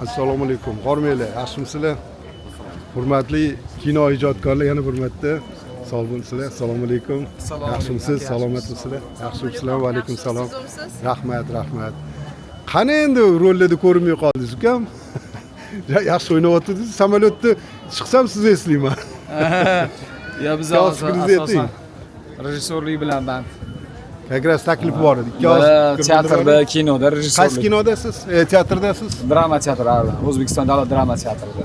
Assalomu alaykum. Hormanglar, yaxshimisizlar? Hurmatli kino ijodkorlar, yana hurmatda sog' bo'lsizlar. Assalomu alaykum. Yaxshimisiz? Salomatmisizlar? Yaxshimisizlar? Va alaykum salom. Rahmat, rahmat. Qani endi rollarda ko'rinmay qoldingiz ukam? Yaxshi o'ynayotdingiz. Samolyotda chiqsam sizni eslayman. Ya biz asosan rejissyorlik bilan band. Как раз taklif bor edi. Teatrda, kinoda rejissyorlik. Qaysi kinodasiz? Teatrdasiz? Drama teatri, O'zbekiston davlat drama teatrida.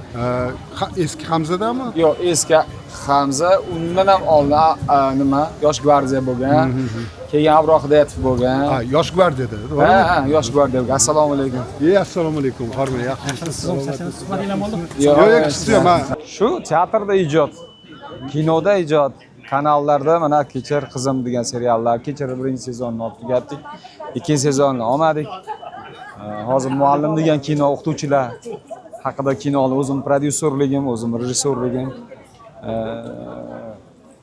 Eski Hamzadami? Yo'q, eski Hamza, undan ham oldin nima, Yosh gvardiya bo'lgan. Keyin Avrok Deyev bo'lgan. Ha, Yosh gvardiyada, to'g'rimi? Ha, Yosh gvardiya. Assalomu alaykum. Assalomu alaykum. Hormang, yaxshimisiz? Yo'q, yo'q, shu teatrda ijod, kinoda ijod, kanallarda mana Kechir qizim degan seriallar, Kechir birinchi sezonni olib tugatdik, ikkinchi sezonni olmadik. Hozir Muallim degan kino o'qituvchilar haqida kinoni o'zim prodyuserligim, o'zim rejissyorligim.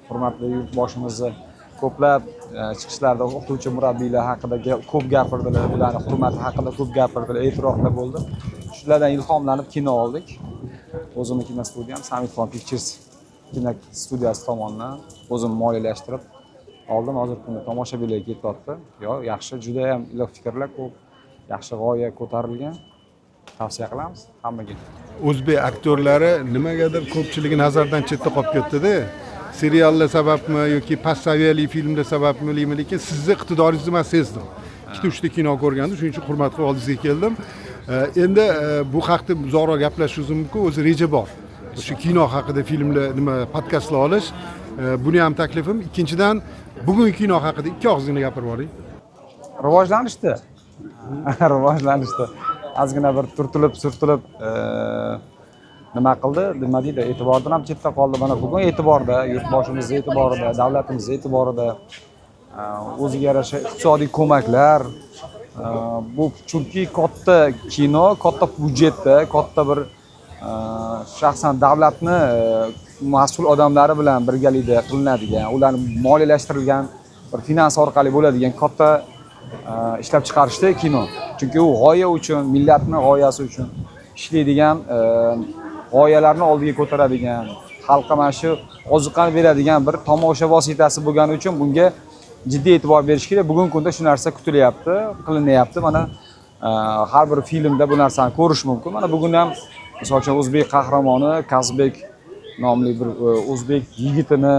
Hurmatli yurtboshimizni ko'plab chiqishlarda o'qituvchi murabbiylar haqida ko'p gapirdilar, ularning hurmati haqida ko'p gapirdilar, e'tiroflar bo'ldi. Shulardan ilhomlanib kino oldik. O'zimni kino studiyam Samidxon Pictures kino studiyasi tomonidan o'zim moliyalashtirib oldim. Hozir kunda tomoshabinlarga ketyapti. Yaxshi, juda ham iliq fikrlar ko'p, yaxshi g'oya ko'tarilgan. Tavsiya qilamiz hammaga. O'zbek aktyorlari nimagadir ko'pchiligi nazardan chetda qolib ketdi-da. Seriallar sababmi yoki passaviyali filmlar sababmi bilmayman, lekin sizni iqtidoringizni men sezdim. 2-3 ta kino ko'rgandim, shuning uchun hurmat qilib oldingizga keldim. Endi bu haqda uzoqroq gaplashishimiz mumkin, o'zi reja bor. O'sha kino haqida filmlar podkastlar olish, buni ham taklifim. Ikkinchidan, bugungi kino haqida ikki og'izgina gapirib yuboring. Rivojlanishdi. Rivojlanishdi. Ozgina bir surtilib nima qildi, nima deydi, e'tibordan ham chetda qoldi. Mana bugun e'tiborda, yurtboshimiz e'tiborida, davlatimiz e'tiborida, o'ziga yarasha iqtisodiy ko'maklar. Bu chunki katta kino, katta budjetda, katta bir shaxsan davlatni mas'ul odamlari bilan birgalikda qilinadigan, ularni moliyalashtirilgan bir finans orqali bo'ladigan katta ishlab chiqarishda kino. Chunki u g'oya uchun, millatning g'oyasi uchun ishlaydigan, g'oyalarni oldiga ko'taradigan, xalqqa mana shu oziqani beradigan bir tomosha vositasi bo'lgani uchun bunga jiddiy e'tibor berish kerak. Bugungi kunda shu narsa kutilyapti, qilinyapti. Mana har bir filmda bu narsani ko'rish mumkin. Mana bugun ham misol uchun o'zbek qahramoni Kazbek nomli bir o'zbek yigitini,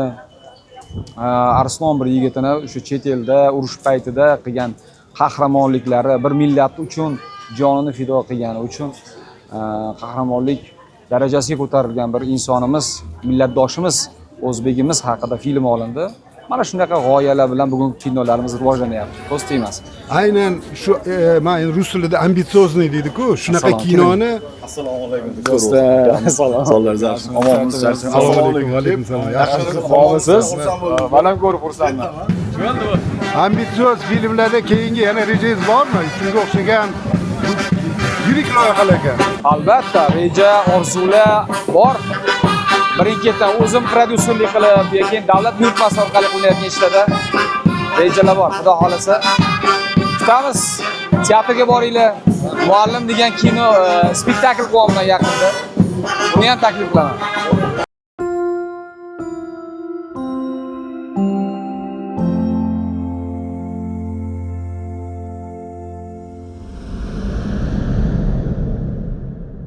Arslon bir yigitini o'sha chet elda urush paytida qilgan qahramonliklari, bir millat uchun jonini fido qilgani uchun qahramonlik darajasiga ko'tarilgan bir insonimiz, millatdoshimiz, o'zbegimiz haqida film olindi. Mana shunaqa g'oyalar bilan bugun kinolarimiz rivojlanyapti. Ko'z tegmas. Aynan shu men rus tilida ambitsiozniy deydi-ku, shunaqa kinoni. Assalomu alaykum do'stlar. Salomlar zarsin. Omonmisiz? Assalomu alaykum. Va alaykum salom. Yaxshimisiz? Omonmisiz? Men ham ko'rib xursandman. Ambitsioz filmlarda keyingi yana rejangiz bormi? Shunga o'xshagan yirik loyihalarga. Albatta, reja, orzular bor. Birinchidan o'zim prodyuserlik qilib, keyin davlat buyurtmasi orqali qilinayotgan ishlarda rejalar bor. Xudo xolasa kutamiz. Teatrga boringlar. Muallim degan kino spektakl qilyapman yaqinda. Buni ham taklif qilaman.